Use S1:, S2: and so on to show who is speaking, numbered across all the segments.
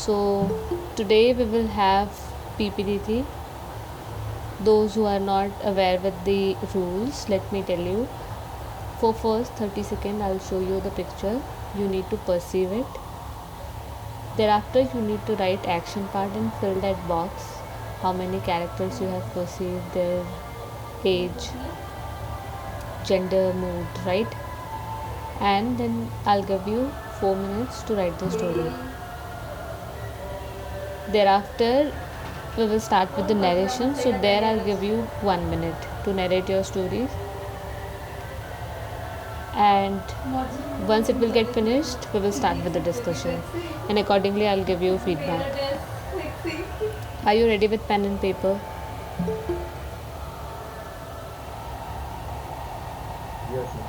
S1: So today we will have PPDT. Those who are not aware with the rules, let me tell you. For first 30 seconds I'll show you the picture. You need to perceive it. Thereafter you need to write action part and fill that box. How many characters you have perceived, their age, gender, mood, right? And then I'll give you 4 minutes to write the story. Thereafter we will start with the narration. So there I'll give you 1 minute to narrate your stories, and once it will get finished we will start with the discussion, and accordingly I'll give you feedback. Are you ready with pen and paper?
S2: Yes, sir.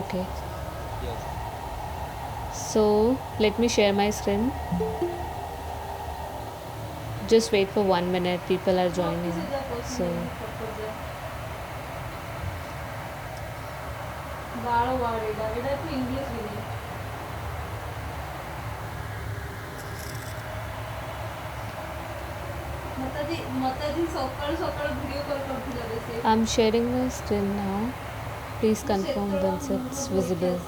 S1: Okay,
S2: Yes.
S1: so let me share my screen. Just wait for 1 minute, people are joining. So I'm sharing my screen now. Please confirm once it's visible.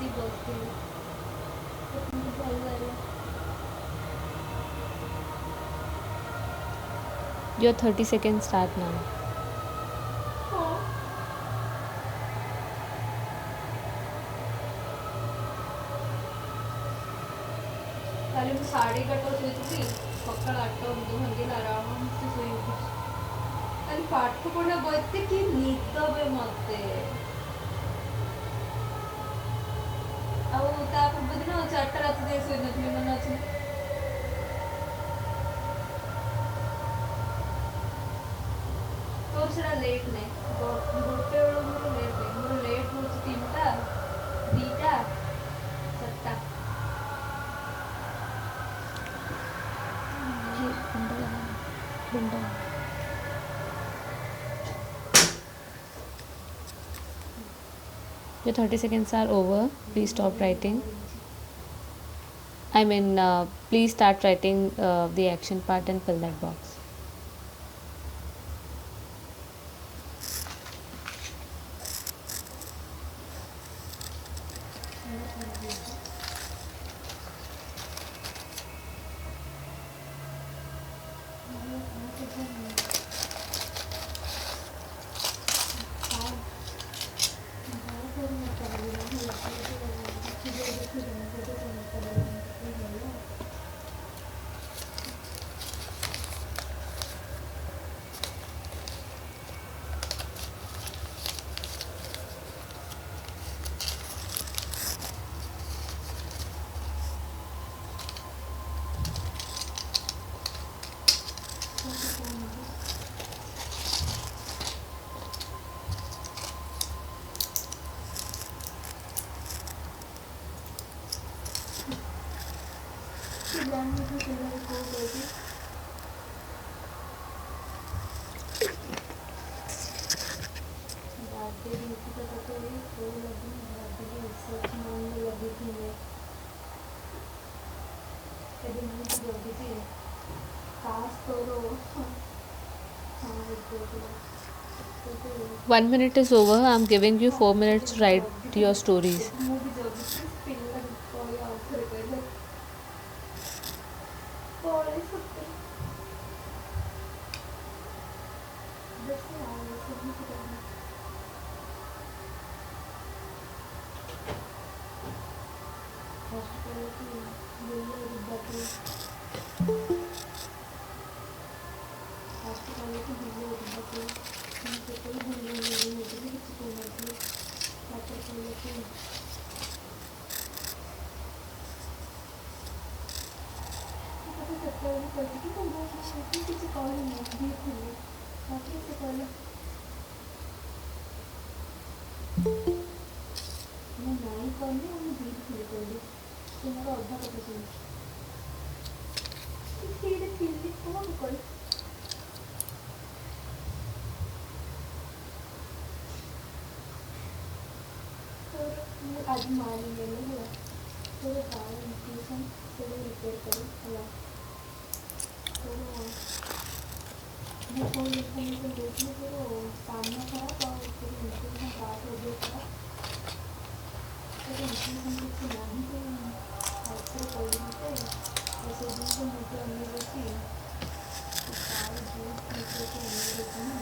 S1: Your 30 seconds start now.
S3: କାଲି ମୁଁ ଶାଢ଼ୀ କାଟ ଶୋଇଥିଲି ସକାଳ 8ଟା ନିଦ ଭାଙ୍ଗିଲା ଆରାମସେ ଶୋଇ ଉଠିଛି। କାଲି ପାଠ ପଢ଼ିବା ବଇତେ କି ନିଦ ବେ ମତେ। ଆଉ ତା ପୂର୍ବ ଦିନ 4ଟା ରାତି ଯାଏ ଶୋଇନଥିଲି, ମନେ ଅଛି? ତୋର ସେଟା ଲେଟ୍ ନାହିଁ, ଗୋଟେ ବେଳ ମୋର ଲେଟ୍ ନାହିଁ, ମୋର ଲେଟ୍ ହେଉଛି 3ଟା 2ଟା 4ଟା।
S1: Your 30 seconds are over. Please stop writing. Please start writing the action part and fill that box. One minute is over. I'm giving you 4 minutes to write your stories. आज मारी मैंने बोला तो tuition
S3: prepare करूँ या तो मैं कोई इन्फॉर्मेशन देखने के तो सामना था और फिर इन्फॉर्मेशन पास हो गया था तो इन्फॉर्मेशन कुछ नहीं तो ऐसे कोई थे ऐसे दिन को मुझे अन्य जैसी सारे दूध पीते थे अन्य जैसी ना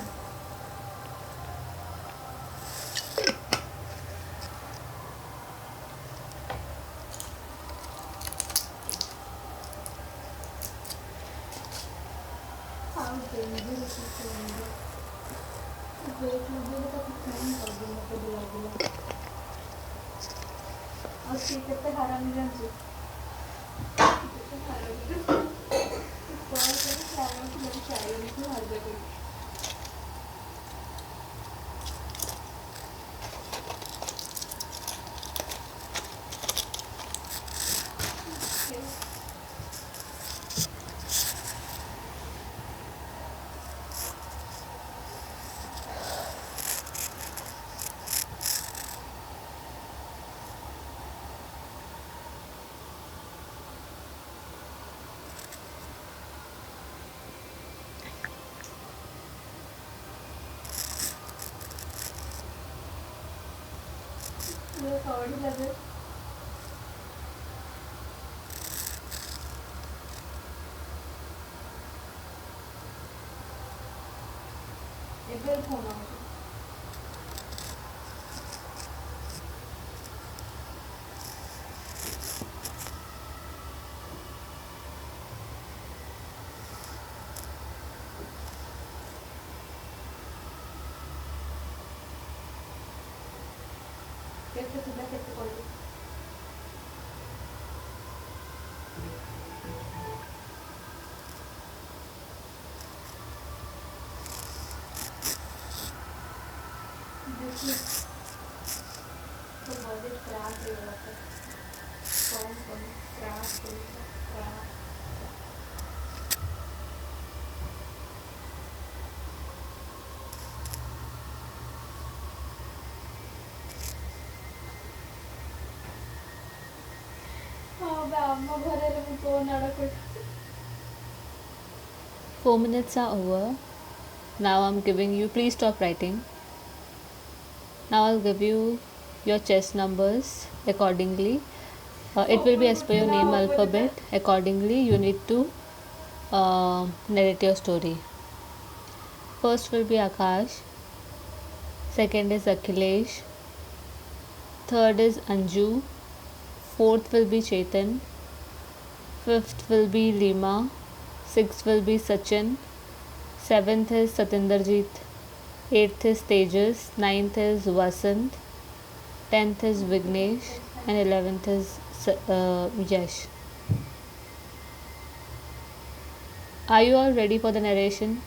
S3: हाँ मुझे रखी चाहिए वेट मुझे तो कुछ नहीं कर दूँगा तो बुला बुला और ठीक है हरा मिलन से हरा मिलन कॉल करें सारा मिलन चाहिए मुझे हर जगह मुझे सॉरी लगे एक बार फोन आओ कैसे सुबह कैसे कॉल देखिए तो बहुत क्रैश हो रहा था कौन क्रैश क्रैश हाँ मैं अम्मा घरे में फोन आड़ा कुछ
S1: 4 minutes are over. Now I'm giving you, please stop writing. Now I'll give you your chest numbers accordingly. It will be as per your name alphabet. Accordingly, you need to narrate your story. First will be Akash. Second is Akhilesh. Third is Anju. Fourth will be Chetan. Fifth will be Lima. Sixth will be Sachin. Seventh is Satinderjeet. Eighth is Tejas. Ninth is Vasant. 10th is Vignesh. And 11th is Yash. Are you all ready for the narration?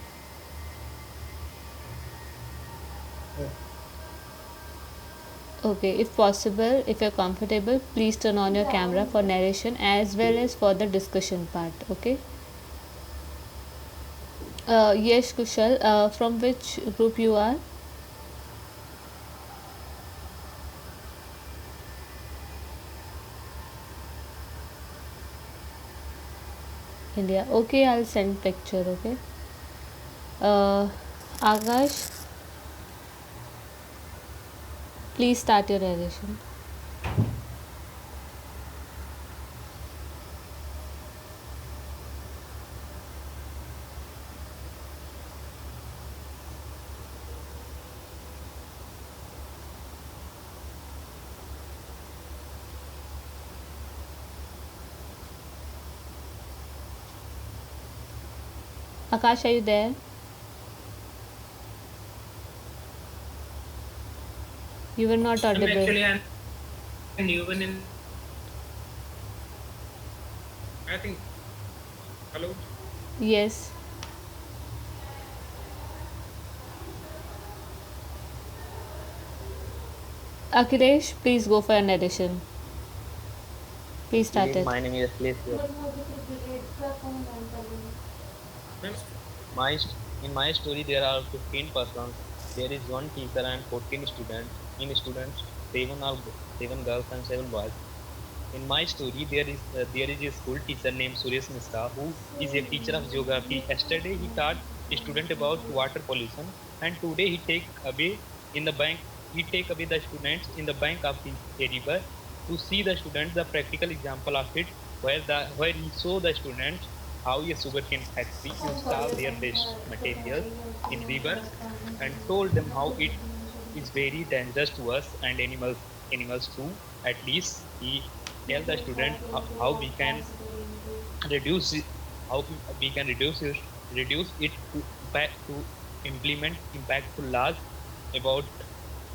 S1: Okay, if possible, if you're comfortable, please turn on your camera for narration as well as for the discussion part. Okay. Yes, Kushal, from which group you are? India. Okay, I'll send picture. Okay. Akash, please start your narration. Akash, are you there? You were not audible.
S4: Actually, I'm new one in. I think. Hello.
S1: Yes. Akhilesh, please go for your narration. Please start it.
S2: My name is Akhilesh. My in my story there are 15 persons. There is one teacher and 14 students. In students, 7 girls and 7 boys. In my story, there is a school teacher named Suresh Misra who is a teacher of geography. Yesterday, he taught a student about water pollution, and today in the bank he take away the students in the bank of a river to see the students the practical example of it, where he show the students how a sugarcane factory install their waste materials in rivers, and told them how it is very dangerous to us and animals too. At least he tell the student how we can reduce it, we can reduce it to implement impactful laws about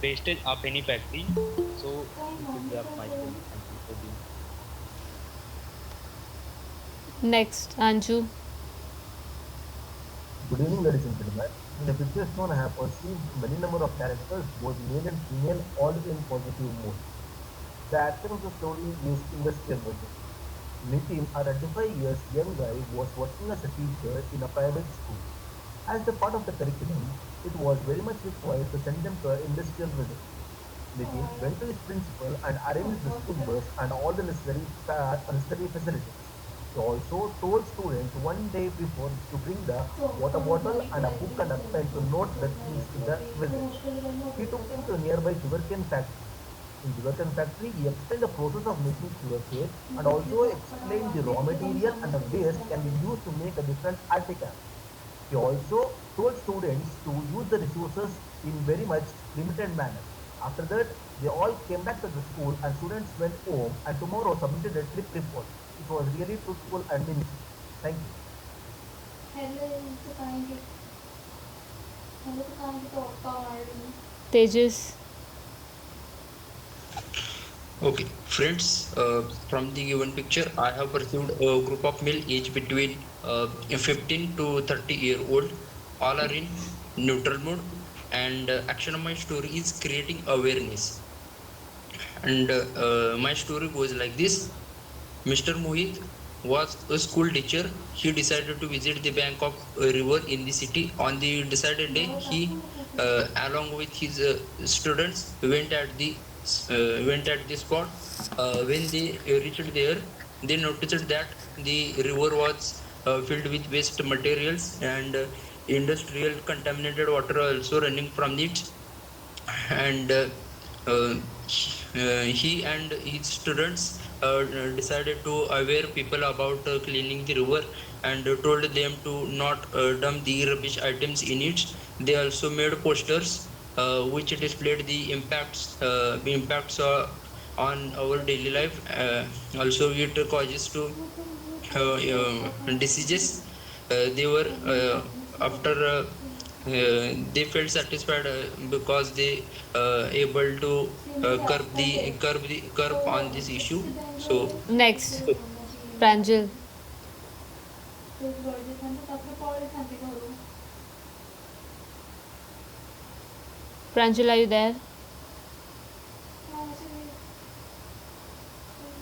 S2: wastage of any factory. So this is of my story. Thank you for being.
S1: Next, Anju.
S5: Good evening, ladies and gentlemen. In the picture shown, I have perceived many number of characters, both male and female, all in positive mood. The actor of the story is industrial vision. Nitin, a 25 years young guy, was working as a teacher in a private school. As the part of the curriculum, it was very much required to send them to an industrial visit. Nitin went to his principal and arranged the school bus and all the necessary facilities. He also told students one day before to bring the water bottle and a book and a pen to note the keys to the visit. He took them to a nearby sugarcane factory. In sugarcane factory, he explained the process of making sugarcane and also explained the raw material and the waste can be used to make a different articles. He also told students to use the resources in very much limited manner. After that, they all came back to the school and students went home and tomorrow submitted a trip report. It was really truthful and meaningful. Thank you.
S1: Tejas.
S6: Okay, friends, from the given picture, I have perceived a group of male aged between 15 to 30-year old. All are in neutral mode, and action of my story is creating awareness. And my story goes like this. Mr. Mohit was a school teacher. He decided to visit the bank of a river in the city. On the decided day, he, along with his students, went at the spot. When they reached there, they noticed that the river was filled with waste materials and industrial contaminated water also running from it. And uh, he and his students decided to aware people about cleaning the river and told them to not dump the rubbish items in it. They also made posters which displayed the impacts on our daily life. Also, it causes to diseases. They were after they felt satisfied because they able to curb on this issue. So
S1: Next, Pranjal. Pranjal, are you there?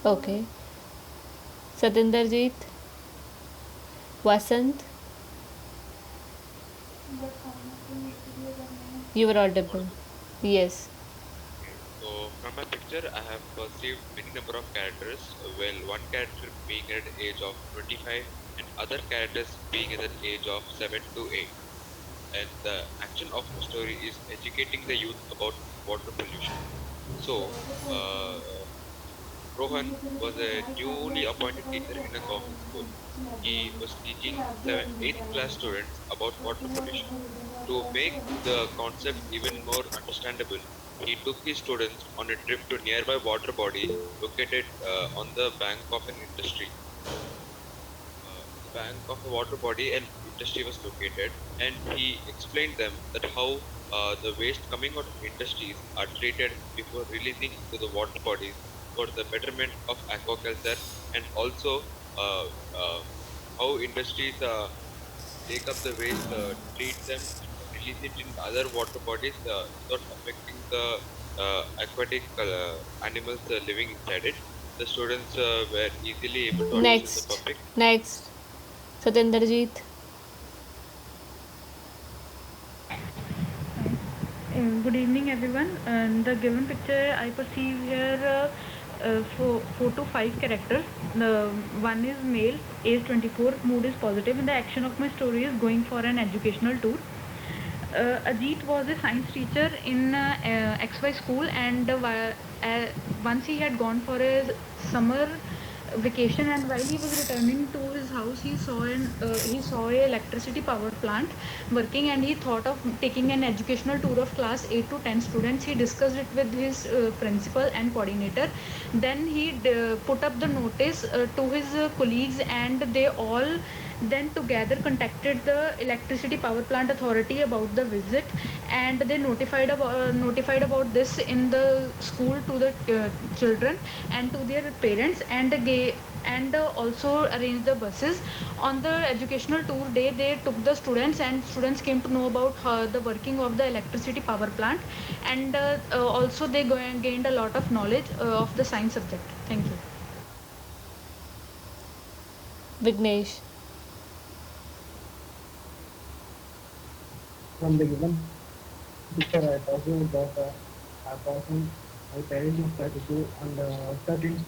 S1: Okay. Satinderjeet. Vasant. You were audible. Yes.
S7: So from my picture, I have perceived many number of characters. Well, one character being at the age of 25, and other characters being at the age of 7 to 8. And the action of the story is educating the youth about water pollution. So, Rohan was a newly appointed teacher in a government school. He was teaching 8th class students about water pollution. To make the concept even more understandable, he took his students on a trip to nearby water bodies located on the bank of an industry. The bank of a water body and industry was located, and he explained them that how the waste coming out of industries are treated before releasing to the water bodies for the betterment of aquaculture, and also uh, uh, how industries take up the waste, treat them, and release it in other water bodies without affecting the aquatic animals living inside it. The students were easily able to understand the
S1: Next.
S7: topic.
S1: Next. Satinderjeet.
S3: Good evening, everyone. In the given picture, I perceive here
S8: four to five characters. One is male, age 24, mood is positive, and the action of my story is going for an educational tour. Ajit was a science teacher in XY school, and once he had gone for a summer vacation, and while he was returning to his house, he saw a electricity power plant working, and he thought of taking an educational tour of class 8 to 10 students. He discussed it with his principal and coordinator. Then he put up the notice to his colleagues, and they all then together contacted the electricity power plant authority about the visit, and they notified about this in the school to the children and to their parents, and also arranged the buses. On the educational tour day, they took the students, and students came to know about the working of the electricity power plant, and also they gained a lot of knowledge of the science subject. Thank you.
S1: Vignesh.
S9: From the given picture, I told you that a person with age of 32 and 13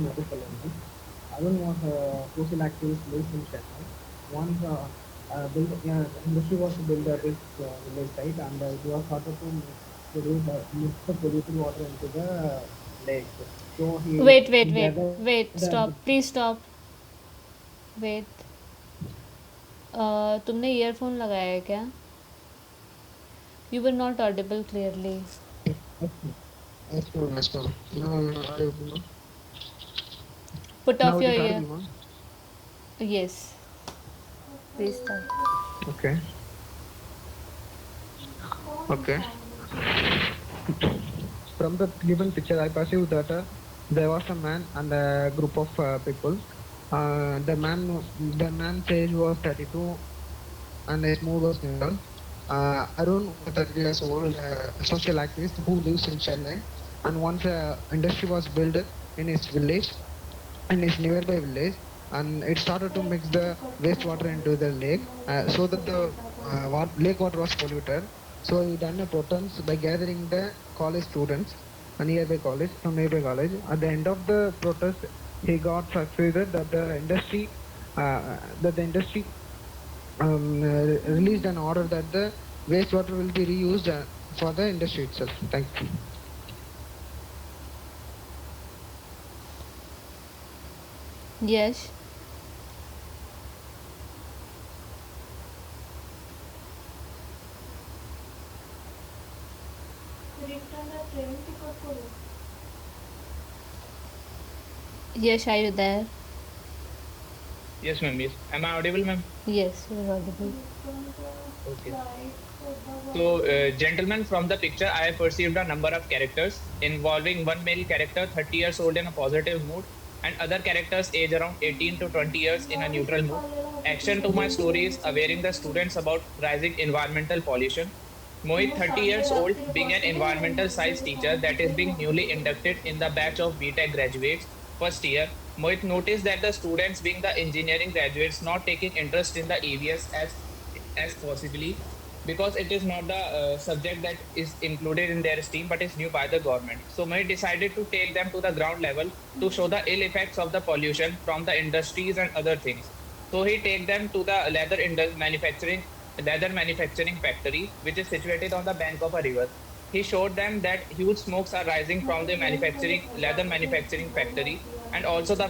S9: medical elements. Other was social activist based in Chennai. Once industry was built at its village site, and it was started to mix the polluted water into the lake. So
S1: Wait, stop, please stop. Wait, तुमने earphone लगाया है क्या? You were not audible clearly.
S9: Yes, ma'am. No.
S1: Put
S9: Now
S1: off
S9: it
S1: your
S9: is
S1: ear.
S9: audible, ma'am.
S1: Yes, please start.
S9: Okay. Okay. From the given picture, I perceive that there was a man and a group of people. The man's age was 32, and his mood was neutral. Arun, 30 years old, social activist who lives in Chennai, and once industry was built in his village, in his nearby village, and it started to mix the wastewater into the lake, so that the lake water was polluted. So he done a protest by gathering the college students, a nearby college, from nearby college. At the end of the protest, he got succeeded that the industry released an order that the wastewater will be reused for the industry itself. Thank you.
S1: Yes. Yes, are you there?
S10: Yes, ma'am. Yes. Am I audible, ma'am?
S1: Yes, you're audible.
S10: Okay. So, gentlemen, from the picture, I have perceived a number of characters involving one male character, 30 years old in a positive mood, and other characters age around 18 to 20 years in a neutral mood. Action to my story is awareing the students about rising environmental pollution. Mohit, 30 years old, being an environmental science teacher that is being newly inducted in the batch of BTech graduates first year, Mohit noticed that the students being the engineering graduates not taking interest in the EVS as possibly because it is not the subject that is included in their stream but is new by the government. So Mohit decided to take them to the ground level to show the ill effects of the pollution from the industries and other things. So he take them to the leather manufacturing factory, which is situated on the bank of a river. He showed them that huge smokes are rising from the leather manufacturing factory, and also the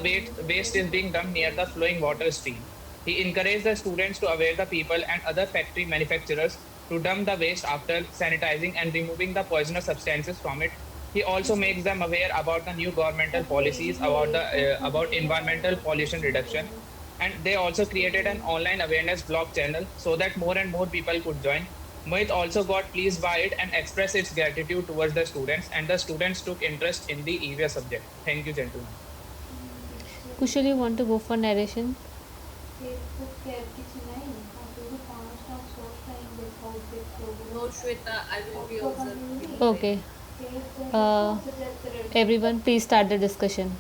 S10: waste is being dumped near the flowing water stream. He encouraged the students to aware the people and other factory manufacturers to dump the waste after sanitizing and removing the poisonous substances from it. He also makes them aware about the new governmental policies about environmental pollution reduction, and they also created an online awareness blog channel so that more and more people could join. Mohit also got pleased by it and expressed its gratitude towards the students, and the students took interest in the EVS subject. Thank you, gentlemen.
S1: Kushal, you want to go for narration?
S11: No, Shweta, I will be observing.
S1: Okay. Everyone, please start the discussion.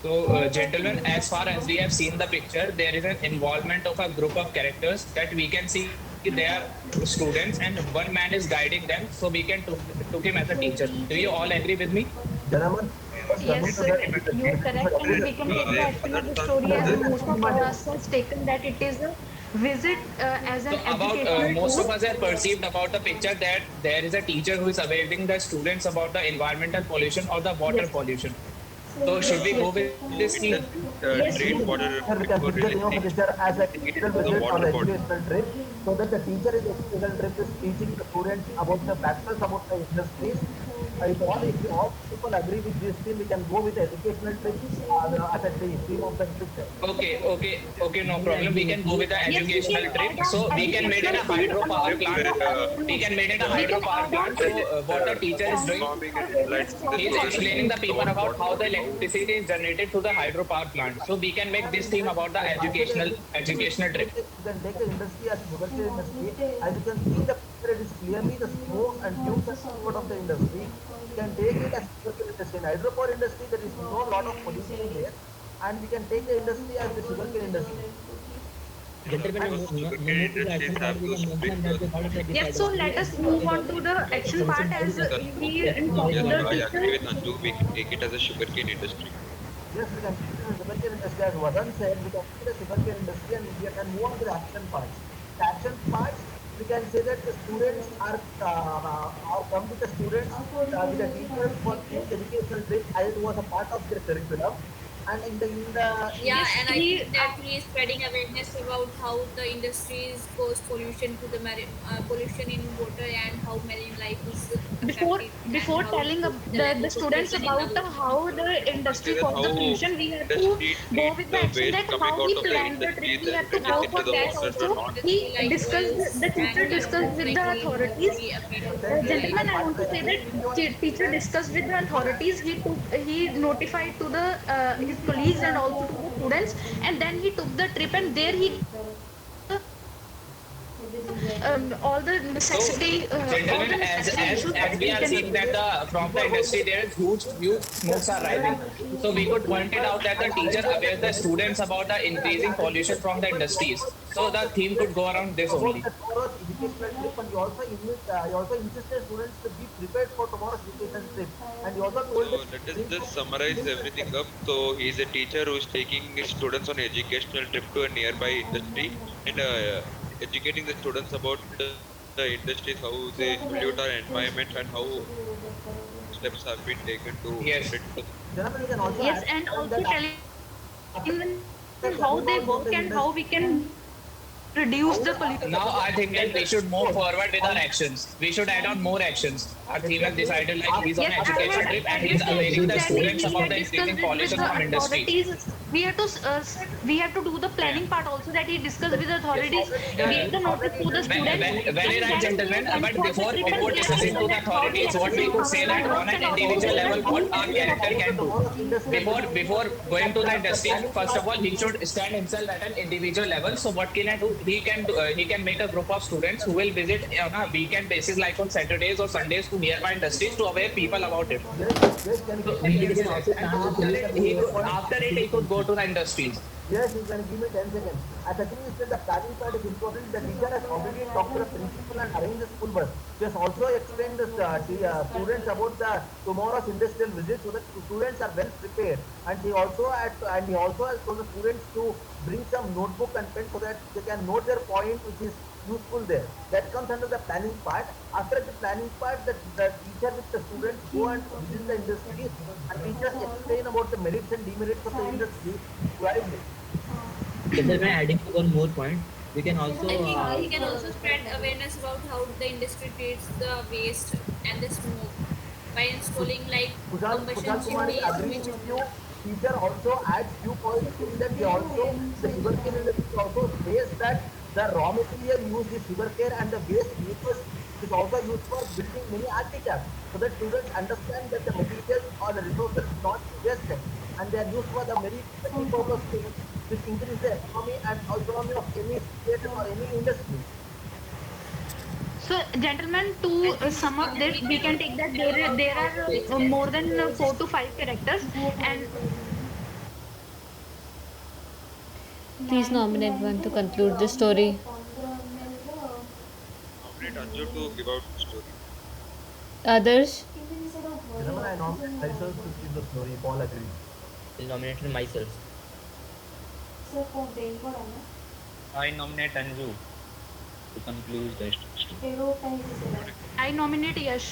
S10: So, gentlemen, as far as we have seen the picture, there is an involvement of a group of characters that we can see they are students and one man is guiding them. So we can took him as a teacher. Do you all agree with me?
S5: Gentlemen, first coming
S8: Yes,
S5: to that,
S8: you are correct, and we can take the action of the story as most of us has taken that it is a visit as
S10: So
S8: an
S10: about
S8: educational
S10: most of
S8: tool.
S10: us are perceived about the picture that there is a teacher who is awaiting the students about the environmental pollution or the water
S8: Yes,
S10: pollution. So should
S8: yes,
S10: we
S8: yes,
S10: go with this
S7: So
S10: theme?
S7: in the
S8: yes.
S7: trade water
S5: we can
S7: before
S5: fix the name of the
S7: releasing,
S5: teacher as a
S7: take it
S5: educational
S7: into the
S5: visit or
S7: water
S5: the
S7: body.
S5: educational trip, so that the teacher is educational trip is teaching the students about the factors about the industries. If all people agree with this theme, we can go with the educational trip as a theme of the picture.
S10: Okay, no problem. We can go with the
S8: Yes, we can
S10: educational
S8: add
S10: trip.
S8: on
S10: So we can make it
S8: educational
S10: a
S8: tool
S10: hydropower
S8: along
S10: plant.
S8: with
S7: Where
S8: the
S10: We can make it a
S8: we can
S10: hydropower
S8: add on
S10: plant. So what the teacher is doing,
S7: informing and
S8: awareness
S7: enlightening the
S8: about
S10: he is
S8: water
S7: students
S10: explaining the
S8: pollution.
S10: people
S7: about
S10: about
S7: water
S10: how the
S7: body, how
S10: electricity is generated through the hydropower plant. So we can make this theme about the educational trip.
S5: You can take the industry as sugarcane industry. As you can see, the picture it is clearly the smoke and fumes are coming out of the industry. You can take it as sugarcane industry. In hydropower industry, there is no lot of pollution there, and we can take the industry as the sugarcane industry.
S7: because sugarcane industries have those big
S8: Yes, so let us move on to the action part as he
S7: yes,
S8: informed the
S7: I agree with
S8: teacher.
S7: Anju. We can take it as a sugarcane industry.
S5: Yes, we can take it as a sugarcane industry. As Vasan said, we can take the sugarcane industry and we can move on to the action parts. The action parts, we can say that the students are come with the students with the teachers for each educational trip as it was a part of their curriculum. And in the
S11: Yeah,
S8: Yes,
S11: and I
S8: he
S11: think that he is spreading awareness about how the industries cause pollution to the pollution in water and how marine life is
S8: before
S11: affected and
S8: before
S11: how
S8: telling
S11: the
S8: the
S11: level of
S8: students
S11: pollution in
S8: about
S11: our
S8: how the
S7: I say
S8: industry
S7: that
S8: caused
S7: how
S8: the pollution, we have to
S7: industry
S8: go
S7: treats
S8: with the
S7: the
S8: action
S7: waste
S8: that
S7: coming
S8: how
S7: out
S8: we
S7: of the
S8: planned the trip.
S7: industries
S8: We
S7: and
S8: have to
S7: bring
S8: go
S7: it
S11: yeah,
S8: for
S7: into the
S8: that
S11: yes,
S7: water to
S8: also.
S11: different
S7: not
S8: He
S11: industry like
S8: discussed,
S11: oils
S8: the
S11: and
S8: teacher discussed with the
S11: recycling would
S8: authorities.
S11: be affected
S5: certainly
S8: Gentlemen, I
S5: I,
S8: want to
S5: I
S8: say
S5: agree
S8: that
S5: with you on
S8: teacher
S5: that.
S8: discussed with the
S5: Before
S8: authorities. He notified to the his colleagues and also to the students, and then he took the trip, and there he got the all the
S10: So,
S8: necessity
S10: gentlemen, as
S8: issues
S10: as
S8: that
S10: we
S8: we
S10: are
S8: can.
S10: seeing that from the
S5: before going
S10: industry there is huge smokes are rising. So we could point it out that the teacher awares the students about the increasing pollution from the industries. So the theme could go around this
S5: about
S10: only.
S5: the tomorrow's educational trip, and you also insisted students to be prepared for tomorrow's educational trip, and you also told them
S7: So let us just summarize everything up. So he is a teacher who is taking his students on educational trip to a nearby industry and educating the students about the industries, how they pollute our environment and how steps have been taken to
S10: Yes.
S7: separate the.
S5: gentlemen, you can also
S8: Yes,
S5: add
S8: and
S5: on
S8: also
S5: that
S8: telling them how they work and how we can reduce the pollution.
S10: Now I think that we should move forward with our actions. We should add on more actions. Our team has decided like he's on
S8: Yes,
S10: an
S8: I
S10: education
S8: had
S10: trip and
S8: added
S10: he's
S8: that
S10: awaiting the
S8: planning.
S10: students
S8: We
S10: about
S8: had
S10: the
S8: discussed
S10: increasing
S8: it with
S10: pollution
S8: the
S10: from industry.
S8: authorities. We have to do the planning part also, that he discussed with the
S10: Yes.
S8: authorities, gave the notice to the students,
S10: Very
S8: and
S10: right,
S8: then
S10: gentlemen.
S8: he went
S10: But
S8: for the
S10: before
S8: trip, and
S10: before
S8: there he
S10: discussing
S8: said
S10: to the
S8: that how the
S10: authorities, what we
S8: electricity
S10: could say that on
S8: works,
S10: an
S8: and also he
S10: individual
S8: said
S10: level,
S8: that how
S10: what
S8: we
S10: our
S8: can do
S10: character
S8: that.
S10: can do. Before going to the industry,
S5: planning
S10: first
S5: part.
S10: of all, he should stand himself at an individual level. So what can I do? He can make a group of students who will visit on a weekend basis, like on Saturdays or Sundays, to nearby industries to aware people about it.
S5: Yes, can
S10: So
S5: you give me 10 seconds?
S10: and after it he could go to the industries.
S5: Yes, you can give me 10 seconds. As I think you said the planning part is important. The teacher has already talked to the principal and arranged the school bus. She has also explained the students about the tomorrow's industrial visit so that the students are well prepared. And he also has told the students to bring some notebook and pen so that they can note their point, which is useful there. That comes under the planning part. After the planning part, the teacher with the students go and visit the industry, and teachers explain about the merits and demerits of the industry. Right?
S12: Gentlemen, adding to one more point, we can also
S11: I think he can also spread awareness about how the industry treats the waste and the smoke by installing like
S5: Kushal
S11: combustion
S5: Kumari
S11: chimneys,
S5: agrees
S11: which
S5: with you. Teacher also adds few points in that the sugarcane industry also says that the raw material used is sugarcane and the waste papers is also used for building many artifacts. So that students understand that the materials or the resources not wasted and they are used for the very multi-purpose things which increase the economy of any state or any industry.
S8: So, gentlemen, to sum up this, we can take that there are more than 4 to 5 characters, and
S1: Please nominate one to conclude the story.
S7: Nominate Anju to give out the story.
S1: Others?
S5: Gentlemen, I nominate myself to keep the story if all agree.
S12: Will nominated myself.
S3: Sir कौन देन को डालना
S2: I nominate Anju to conclude the story.
S3: एरो time से सेरा
S8: I nominate Yash.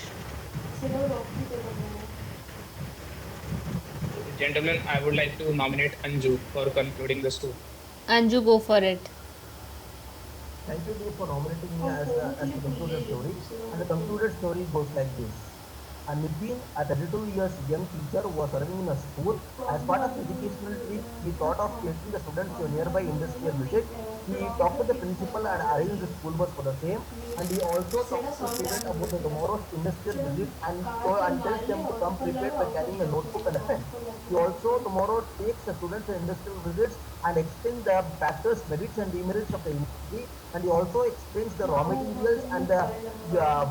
S3: सेरा doctor पे करना है
S10: Gentlemen, I would like to nominate Anju for concluding the story.
S1: Anju, go for it.
S5: Thank you Dave for nominating me as to conclude the story. And the concluded story goes like this. A Nipin, a 32 years young teacher, was serving in a school. As part of educational trip, he thought of taking the students to a nearby industrial visit. He talked to the principal and arranged the school bus for the same. And he also talked to the students about the tomorrow's industrial visit and tells them to come prepared by carrying a notebook and a pen. He also tomorrow takes the students to industrial visits and explains the factors, merits and demerits of the industry. And he also explains the raw materials and the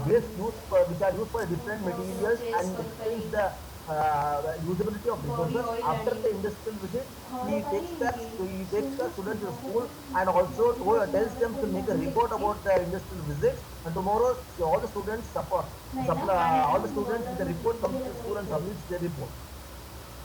S5: waste used which are used for different materials and explains the usability of resources. After the industrial visit, he takes the students to school and also tells them to make a report about the industrial visits. And tomorrow, all the students with the report comes to the school and submits their report.